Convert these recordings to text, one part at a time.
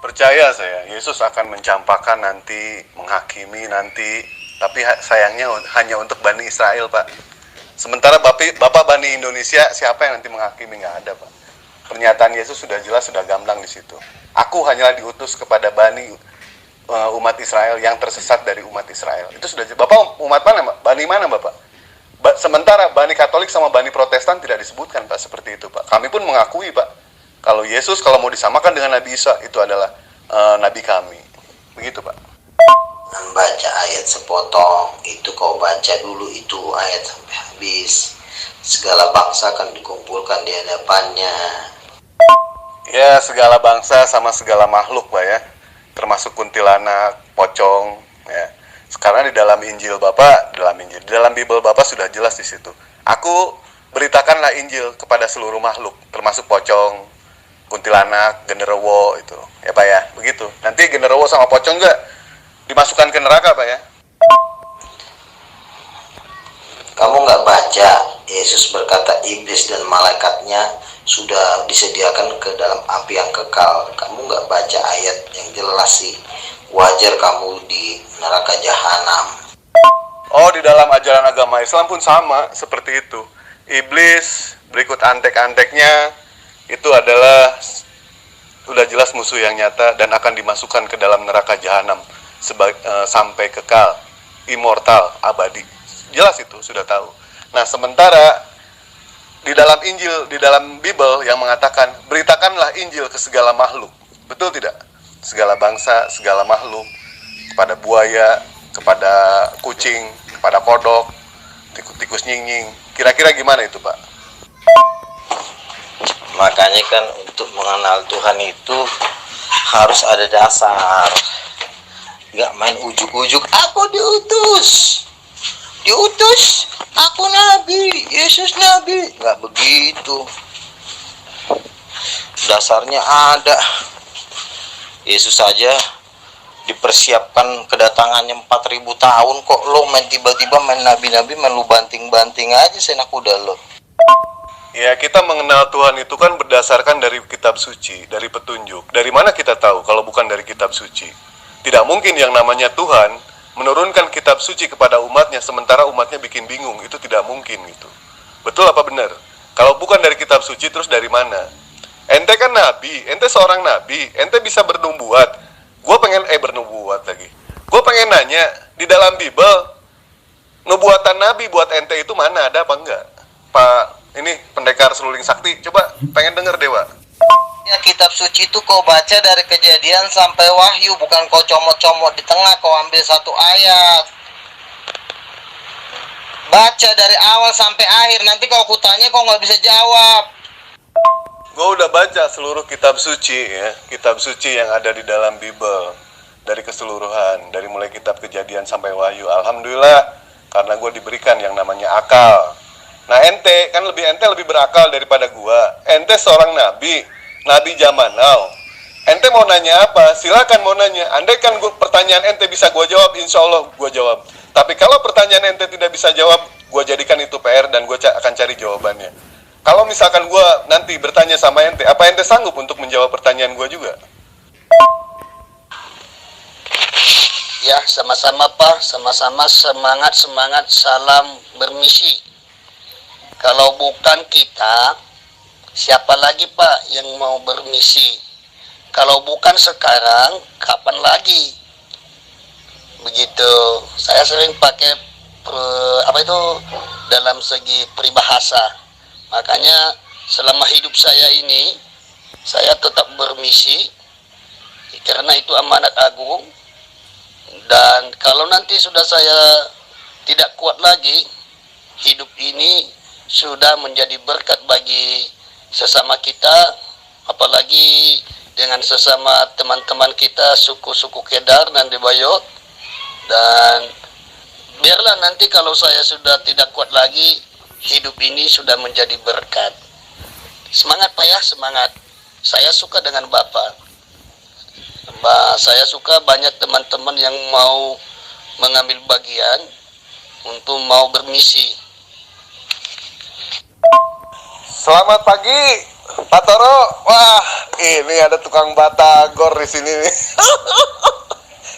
Percaya saya, Yesus akan mencampakkan nanti, menghakimi nanti, tapi sayangnya hanya untuk Bani Israel, Pak. Sementara Bapak Bani Indonesia, siapa yang nanti menghakimi? Nggak ada, Pak. Pernyataan Yesus sudah jelas, sudah gamblang di situ. Aku hanyalah diutus kepada umat Israel yang tersesat dari umat Israel. Itu sudah jelas. Bapak umat mana, Pak? Bani mana, Bapak? Sementara Bani Katolik sama Bani Protestan tidak disebutkan, Pak, seperti itu, Pak. Kami pun mengakui, Pak, kalau Yesus, kalau mau disamakan dengan Nabi Isa, itu adalah Nabi kami. Begitu, Pak. Membaca ayat sepotong, itu kau baca dulu itu ayat sampai habis. Segala bangsa akan dikumpulkan di hadapannya. Ya, segala bangsa sama segala makhluk, Pak, ya. Termasuk kuntilanak, pocong, ya. Sekarang di dalam Injil Bapak, di dalam Bible Bapak sudah jelas di situ. Aku beritakanlah Injil kepada seluruh makhluk, termasuk pocong, kuntilanak, genderuwo itu. Ya, Pak, ya. Begitu. Nanti genderuwo sama pocong juga dimasukkan ke neraka, Pak, ya. Kamu nggak baca, Yesus berkata iblis dan malaikatnya sudah disediakan ke dalam api yang kekal. Kamu nggak baca ayat yang jelas sih. Wajar kamu di neraka jahanam. Oh, di dalam ajaran agama Islam pun sama seperti itu. Iblis berikut antek-anteknya itu adalah sudah jelas musuh yang nyata dan akan dimasukkan ke dalam neraka jahanam sampai kekal, immortal, abadi. Jelas itu, sudah tahu. Nah, sementara di dalam Injil, di dalam Bible yang mengatakan, beritakanlah Injil ke segala makhluk. Betul tidak? Segala bangsa, segala makhluk, kepada buaya, kepada kucing, kepada kodok, tikus nying-nying. Kira-kira gimana itu, Pak? Makanya kan untuk mengenal Tuhan itu harus ada dasar. Nggak main ujuk-ujuk, aku diutus, aku nabi, Yesus nabi. Nggak begitu. Dasarnya ada. Yesus saja dipersiapkan kedatangannya 4.000 tahun, kok lo main tiba-tiba main nabi-nabi, main lu banting-banting aja senak udah lo. Ya, kita mengenal Tuhan itu kan berdasarkan dari kitab suci, dari petunjuk. Dari mana kita tahu kalau bukan dari kitab suci? Tidak mungkin yang namanya Tuhan menurunkan kitab suci kepada umatnya sementara umatnya bikin bingung. Itu tidak mungkin gitu. Betul apa benar? Kalau bukan dari kitab suci, terus dari mana? Ente kan nabi, ente seorang nabi, ente bisa bernubuat. Gue pengen bernubuat lagi. Gue pengen nanya, di dalam Bible nubuatan nabi buat ente itu mana, ada apa enggak? Pak, ini pendekar seruling sakti, coba pengen denger Dewa. Ya, kitab suci itu kau baca dari Kejadian sampai Wahyu, bukan kau comot-comot di tengah, kau ambil satu ayat. Baca dari awal sampai akhir, nanti kalau kutanya kau nggak bisa jawab. Gue udah baca seluruh kitab suci ya, kitab suci yang ada di dalam Bible dari keseluruhan, dari mulai kitab Kejadian sampai Wahyu. Alhamdulillah, karena gue diberikan yang namanya akal. Nah, ente lebih berakal daripada gue. Ente seorang nabi zaman now. Ente mau nanya apa? Silakan mau nanya. Andai kan pertanyaan ente bisa gue jawab, insya Allah gue jawab. Tapi kalau pertanyaan ente tidak bisa jawab, gue jadikan itu PR dan gue akan cari jawabannya. Kalau misalkan gue nanti bertanya sama ente, apa ente sanggup untuk menjawab pertanyaan gue juga? Ya, sama-sama Pak, sama-sama semangat, salam bermisi. Kalau bukan kita, siapa lagi Pak yang mau bermisi? Kalau bukan sekarang, kapan lagi? Begitu. Saya sering pakai dalam segi peribahasa. Makanya selama hidup saya ini, saya tetap bermisi karena itu amanat agung. Dan kalau nanti sudah saya tidak kuat lagi, hidup ini sudah menjadi berkat bagi sesama kita, apalagi dengan sesama teman-teman kita suku-suku Kedar dan Debayot. Dan biarlah nanti kalau saya sudah tidak kuat lagi, hidup ini sudah menjadi berkat. Semangat Pak ya, semangat. Saya suka dengan Bapak. Saya suka banyak teman-teman yang mau mengambil bagian untuk mau bermisi. Selamat pagi, Pak Toro. Wah, ini ada tukang batagor di sini nih.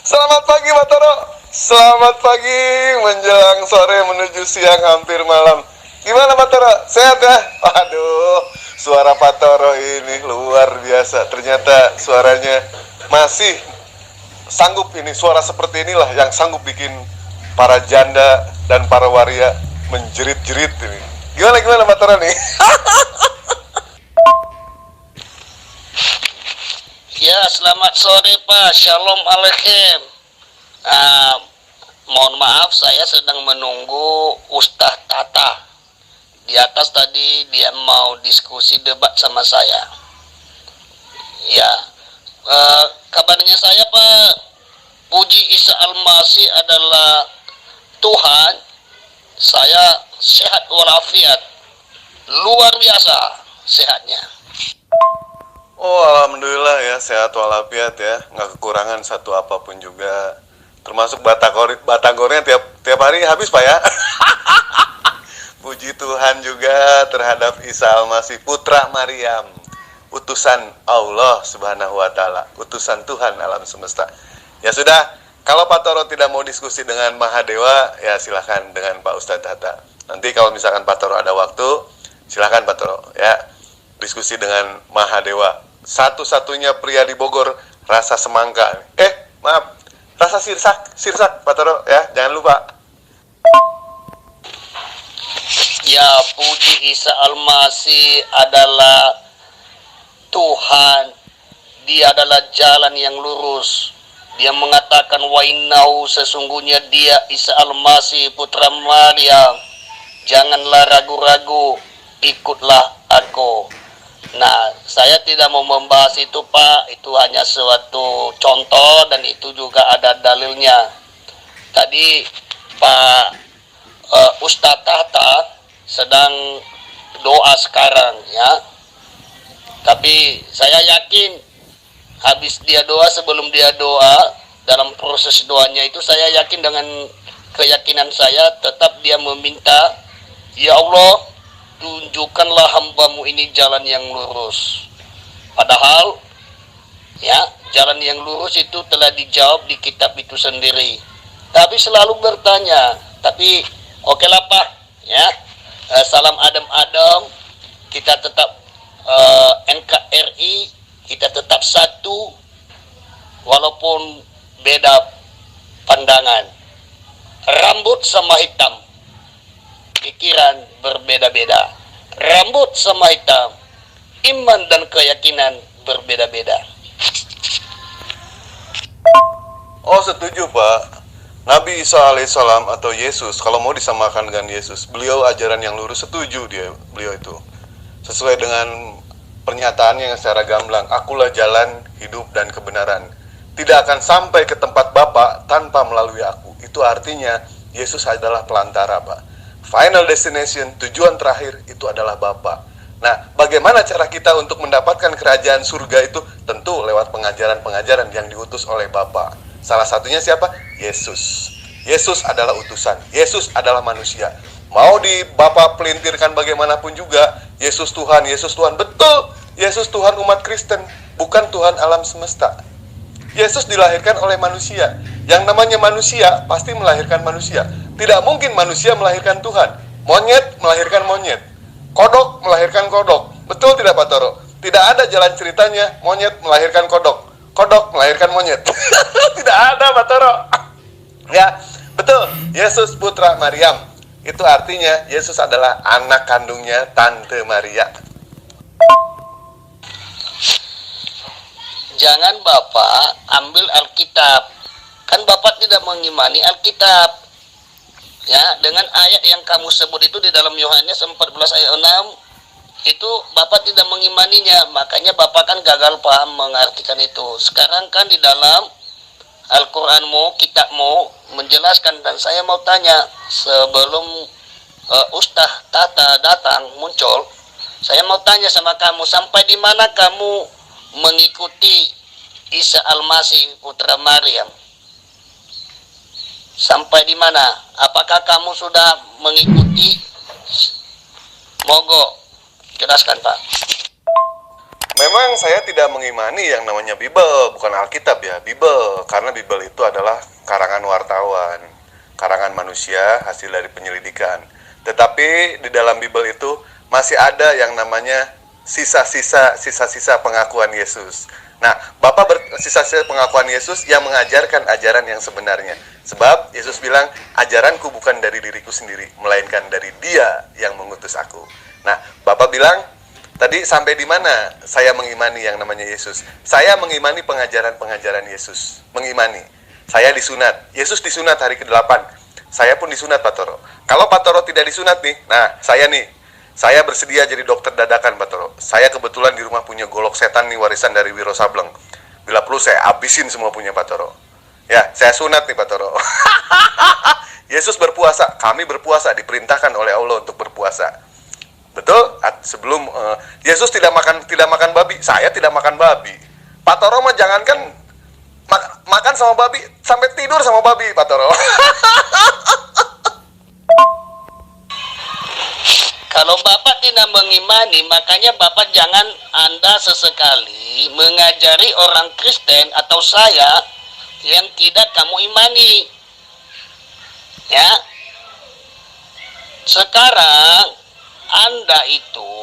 Selamat pagi, Pak Toro. Selamat pagi menjelang sore menuju siang hampir malam. Gimana Pak Toro? Sehat ya? Aduh, suara Pak Toro ini luar biasa. Ternyata suaranya masih sanggup ini. Suara seperti inilah yang sanggup bikin para janda dan para waria menjerit-jerit ini. Gimana Pak Toro nih? Ya, selamat sore Pak. Shalom Alaikum. Mohon maaf, saya sedang menunggu Ustaz Tata. Di atas tadi dia mau diskusi debat sama saya. Ya, kabarnya saya Pak, puji Isa Al-Masih adalah Tuhan. Saya sehat walafiat, luar biasa sehatnya. Oh, alhamdulillah ya, sehat walafiat ya, nggak kekurangan satu apapun juga. Termasuk batagornya tiap hari habis Pak ya. Puji Tuhan juga terhadap Isa Al-Masih, putra Maryam, utusan Allah Subhanahu wa Ta'ala, utusan Tuhan alam semesta. Ya sudah, kalau Pak Toro tidak mau diskusi dengan Mahadewa, ya silahkan dengan Pak Ustadz Tata. Nanti kalau misalkan Pak Toro ada waktu, silahkan Pak Toro ya diskusi dengan Mahadewa. Satu-satunya pria di Bogor rasa semangka. Maaf, rasa sirsak Pak Toro ya, jangan lupa. Ya, puji Isa Al-Masih adalah Tuhan. Dia adalah jalan yang lurus. Dia mengatakan wa innahu, sesungguhnya dia Isa Al-Masih putra Maryam. Janganlah ragu-ragu, ikutlah aku. Nah, saya tidak mau membahas itu Pak. Itu hanya suatu contoh dan itu juga ada dalilnya. Tadi Pak Ustadz Tata sedang doa sekarang ya. Tapi saya yakin habis dia doa, sebelum dia doa, dalam proses doanya itu saya yakin dengan keyakinan saya tetap dia meminta, ya Allah, tunjukkanlah hambamu ini jalan yang lurus. Padahal ya, jalan yang lurus itu telah dijawab di kitab itu sendiri. Tapi selalu bertanya, tapi oke lah Pak ya. Salam Adam, kita tetap NKRI, kita tetap satu walaupun beda pandangan. Rambut sama hitam, pikiran berbeda-beda. Rambut sama hitam, iman dan keyakinan berbeda-beda. Oh, setuju Pak. Nabi Isa alaihissalam atau Yesus, kalau mau disamakan dengan Yesus, beliau ajaran yang lurus, setuju beliau itu. Sesuai dengan pernyataannya yang secara gamblang, akulah jalan, hidup, dan kebenaran. Tidak akan sampai ke tempat Bapa tanpa melalui aku. Itu artinya Yesus adalah pelantara Pak. Final destination, tujuan terakhir itu adalah Bapa. Nah, bagaimana cara kita untuk mendapatkan kerajaan surga itu? Tentu lewat pengajaran-pengajaran yang diutus oleh Bapa. Salah satunya siapa? Yesus. Yesus adalah utusan. Yesus adalah manusia. Mau di Bapa pelintirkan bagaimanapun juga, Yesus Tuhan, Yesus Tuhan. Betul, Yesus Tuhan umat Kristen, bukan Tuhan alam semesta. Yesus dilahirkan oleh manusia. Yang namanya manusia pasti melahirkan manusia. Tidak mungkin manusia melahirkan Tuhan. Monyet melahirkan monyet. Kodok melahirkan kodok. Betul tidak Pak Toro? Tidak ada jalan ceritanya monyet melahirkan kodok. Kodok melahirkan monyet. Tidak ada Pak Toro. Ya, betul. Yesus putra Maryam. Itu artinya Yesus adalah anak kandungnya Tante Maria. Jangan Bapak ambil Alkitab. Kan Bapak tidak mengimani Alkitab. Ya, dengan ayat yang kamu sebut itu di dalam Yohanes 14 ayat 6, itu Bapak tidak mengimaninya. Makanya Bapak kan gagal paham mengartikan itu. Sekarang kan di dalam Al-Quranmu, kitabmu menjelaskan, dan saya mau tanya sebelum Ustaz Tata datang muncul, saya mau tanya sama kamu, sampai di mana kamu mengikuti Isa Al-Masih putra Maryam? Sampai di mana? Apakah kamu sudah mengikuti mogok Jelaskan, Pak. Memang saya tidak mengimani yang namanya Bible, bukan Alkitab ya, Bible. Karena Bible itu adalah karangan wartawan, karangan manusia hasil dari penyelidikan. Tetapi di dalam Bible itu masih ada yang namanya sisa-sisa pengakuan Yesus. Nah, Bapak bersisa-sisa pengakuan Yesus yang mengajarkan ajaran yang sebenarnya. Sebab Yesus bilang, ajaranku bukan dari diriku sendiri, melainkan dari Dia yang mengutus aku. Nah, Bapak bilang, tadi sampai di mana saya mengimani yang namanya Yesus? Saya mengimani pengajaran-pengajaran Yesus. Mengimani. Saya disunat. Yesus disunat hari ke-8. Saya pun disunat, Pak Toro. Kalau Pak Toro tidak disunat nih, nah saya bersedia jadi dokter dadakan, Pak Toro. Saya kebetulan di rumah punya golok setan nih, warisan dari Wiro Sableng. Bila perlu saya habisin semua punya Pak Toro. Ya, saya sunat nih, Pak Toro. Yesus berpuasa, kami berpuasa, diperintahkan oleh Allah untuk berpuasa. Betul? Sebelum Yesus tidak makan babi, saya tidak makan babi. Pak Toro mah jangankan makan sama babi, sampai tidur sama babi, Pak Toro. Kalau Bapak tidak mengimani, makanya Bapak jangan Anda sesekali mengajari orang Kristen atau saya yang tidak kamu imani. Ya. Sekarang Anda itu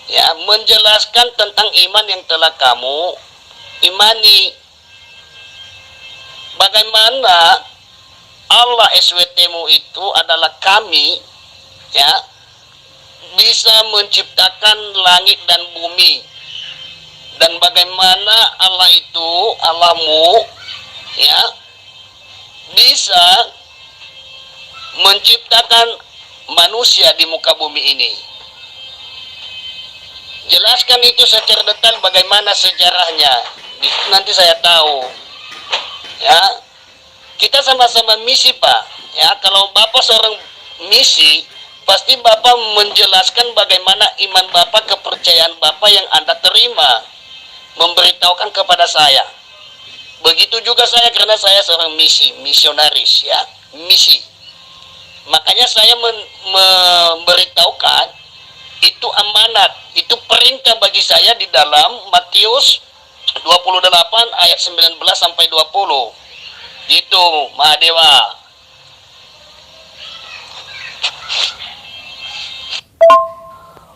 ya menjelaskan tentang iman yang telah kamu imani. Bagaimana Allah SWT-mu itu adalah kami, ya, bisa menciptakan langit dan bumi, dan bagaimana Allah itu, Allahmu, ya, bisa menciptakan manusia di muka bumi ini. Jelaskan itu secara detail bagaimana sejarahnya. Nanti saya tahu. Ya, kita sama-sama misi, Pak. Ya, kalau Bapak seorang misi, pasti Bapak menjelaskan bagaimana iman Bapak, kepercayaan Bapak yang Anda terima, memberitahukan kepada saya. Begitu juga saya, karena saya seorang misionaris, ya, misi. Makanya saya memberitahukan itu amanat, itu perintah bagi saya di dalam Matius 28 ayat 19 sampai 20. Gitu, Mahadewa.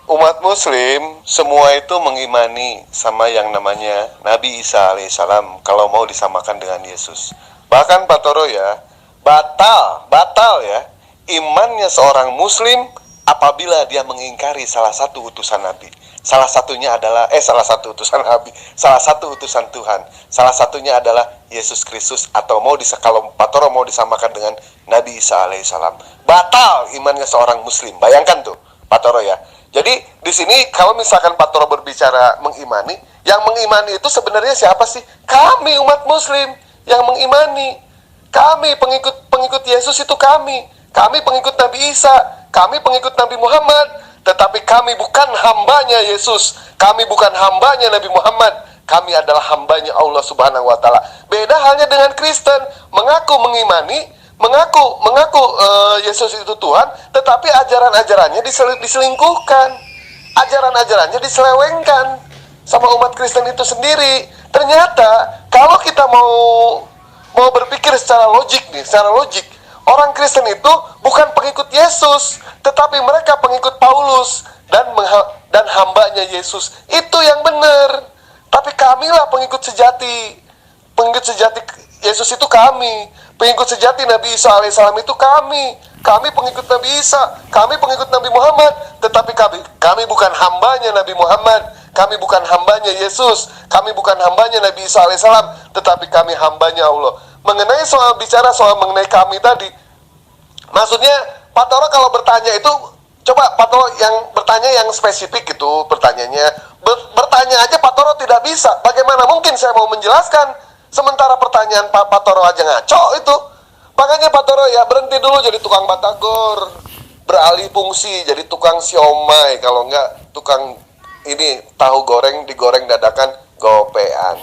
Umat Muslim semua itu mengimani sama yang namanya Nabi Isa alaihissalam kalau mau disamakan dengan Yesus. Bahkan Pak Toro ya, batal ya imannya seorang Muslim apabila dia mengingkari salah satu utusan Nabi. Salah satunya adalah salah satu utusan Nabi, salah satu utusan Tuhan. Salah satunya adalah Yesus Kristus, atau kalau Pak Toro mau disamakan dengan Nabi Isa alaihissalam. Batal imannya seorang Muslim. Bayangkan tuh, Pak Toro ya. Jadi di sini kalau misalkan Pak Toro berbicara mengimani, yang mengimani itu sebenarnya siapa sih? Kami umat Muslim yang mengimani. Kami pengikut Yesus itu kami. Kami pengikut Nabi Isa, kami pengikut Nabi Muhammad. Tetapi kami bukan hambanya Yesus, kami bukan hambanya Nabi Muhammad, kami adalah hambanya Allah Subhanahu wa Ta'ala. Beda halnya dengan Kristen, mengaku mengimani, mengaku Yesus itu Tuhan, tetapi ajaran-ajarannya diselingkuhkan, ajaran-ajarannya diselewengkan sama umat Kristen itu sendiri. Ternyata kalau kita mau berpikir secara logik, orang Kristen itu bukan pengikut Yesus, tetapi mereka pengikut Paulus dan hambanya Yesus. Itu yang benar. Tapi kamilah pengikut sejati. Pengikut sejati Yesus itu kami. Pengikut sejati Nabi Isa alaihissalam itu kami. Kami pengikut Nabi Isa, kami pengikut Nabi Muhammad. Tetapi kami bukan hambanya Nabi Muhammad. Kami bukan hambanya Yesus. Kami bukan hambanya Nabi Isa alaihissalam, tetapi kami hambanya Allah. Bicara soal mengenai kami tadi, maksudnya Pak Toro kalau bertanya itu, coba Pak Toro yang bertanya yang spesifik itu pertanyaannya. Bertanya aja Pak Toro tidak bisa. Bagaimana mungkin saya mau menjelaskan sementara pertanyaan Pak Toro aja ngaco itu. Makanya Pak Toro ya berhenti dulu jadi tukang batagor, beralih fungsi jadi tukang siomay, kalau enggak tukang ini tahu goreng digoreng dadakan gopean.